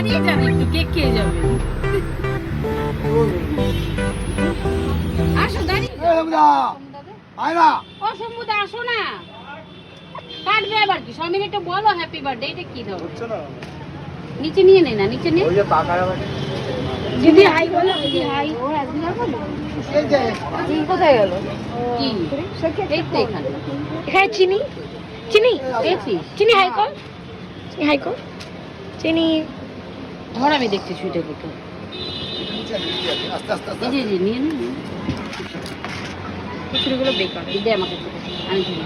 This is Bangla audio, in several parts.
দাঁড়িয়ে যান একটু, কেক খেয়ে যাবে। আসো দাঁড়িয়ে ও শম্ভুদা আসো না, কাটবে আবার কি? সব মিনিটে বলো হ্যাপি বার্থডে, এটা কি দাও? নিচে নিয়ে নে না, নিচে নিয়ে দিদি হাই বলো, দিদি হাই। ও একদিন আর বলো এই কোথায় গেল? কি এই তো এখানে। হ্যাঁ চিনি চিনি পেয়েছিস? চিনি হাই কর, হাই কর চিনি। ধর আমি দেখছি সুইটা দেখে। জি জি নিয়ে নে। খিচুড়িগুলো বেকার। দে আমাকে, আমি ধরি,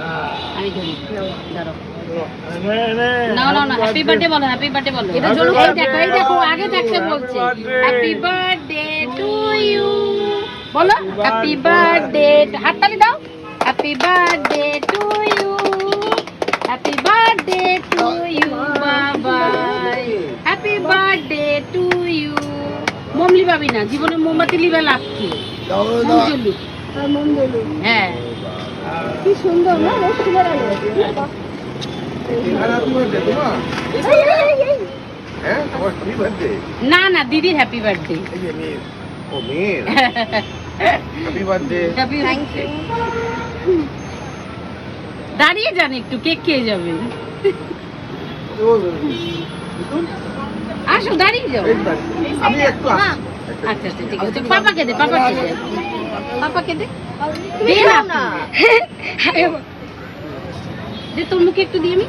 আমি ধরি। দাঁড়াও না না না, হ্যাপি বার্থডে বলো, হ্যাপি বার্থডে বলো। এটা জন্য এই দেখো, এই দেখো আগে থাকতে বলছে হ্যাপি বার্থডে টু ইউ বলো। হ্যাপি বার্থডে, হাততালি দাও। Happy birthday to you, happy birthday to you বাবা, হ্যাপি বার্থডে টু ইউ। মোমলি পাবি না, জীবনে মোমবাতি লিবে লাভ কি? হ্যাঁ কি সুন্দর না রসুনের আলো। না না, দিদির হ্যাপি বার্থডে। দাঁড়িয়ে যান একটু, কেক খেয়ে যাবে। আসো দাঁড়িয়ে যাও। আচ্ছা আচ্ছা ঠিক আছে, পাপাকে দে, পাপাকে দে, পাপাকে দে। দে না দে, তোর মুখে একটু দিয়ে আমি।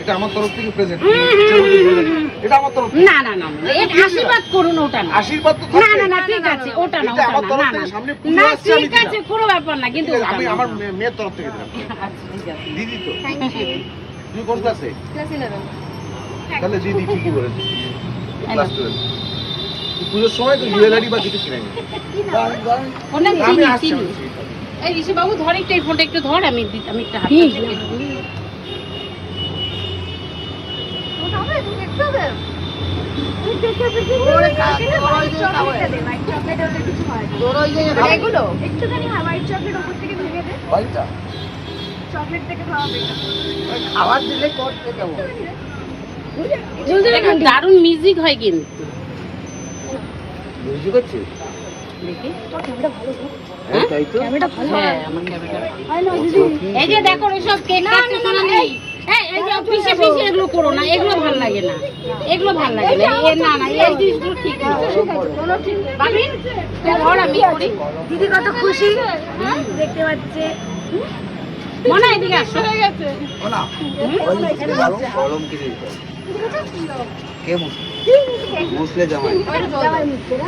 এটা আমার তরফ থেকে প্রেজেন্ট। এটা আমার তরফ। না না না, এটা আশীর্বাদ করুন, ওটা না। আশীর্বাদ তো না না না ঠিক আছে, ওটা না, ওটা আমার না, তরফ না থেকে না সামনে পুজো না আসছে, আমি ঠিক আছে, কোনো ব্যাপার না, কিন্তু ওটা আমি না। আমার মেয়ের তরফ থেকে দিলাম। আচ্ছা ঠিক আছে। দিদি তো থ্যাংক ইউ। তুমি কোন ক্লাসে? ক্লাস 11। তাহলে দিদি ঠিকই বলেছে, ক্লাস 12। পুজোর সময় তো জুয়েলারি বা কিছু কিনে নিই। ওটা আমি চিনি আসছি, চিনি। এই ঋষি বাবু ধর একটু, এই ফোনটা একটু ধর, আমি আমি একটা হাত একটুখানি হোয়াইট চকলেট উপর থেকে ঢুকে দে। ভাইটা চকলেট থেকে খাওয়াবে না। খাবার দিলে করতে দেবো। দারুণ মিউজিক হয় কিন্তু। বুঝতে পারছি। দেখি ক্যামেরা ভালো তো। হ্যাঁ তাই তো। ক্যামেরা ভালো। হ্যাঁ আমার ক্যামেরা। হয় না দিদি? এই যে দেখো এসব কেক কাটতে শোনা নেই। এই যে পিছে পিছে এগুলো করো না, এগুলো ভালো লাগে না, এগুলো ভালো লাগে না। এ না না, এই জিনিসগুলো ঠিক না। বাবিন তুই ধর, আমি করি। দিদি কত খুশি দেখতে পাচ্ছে। মনে হয় এদিকে আসো। না গরম কিছু কে মুসলে জামাই জামাই মুখছে না?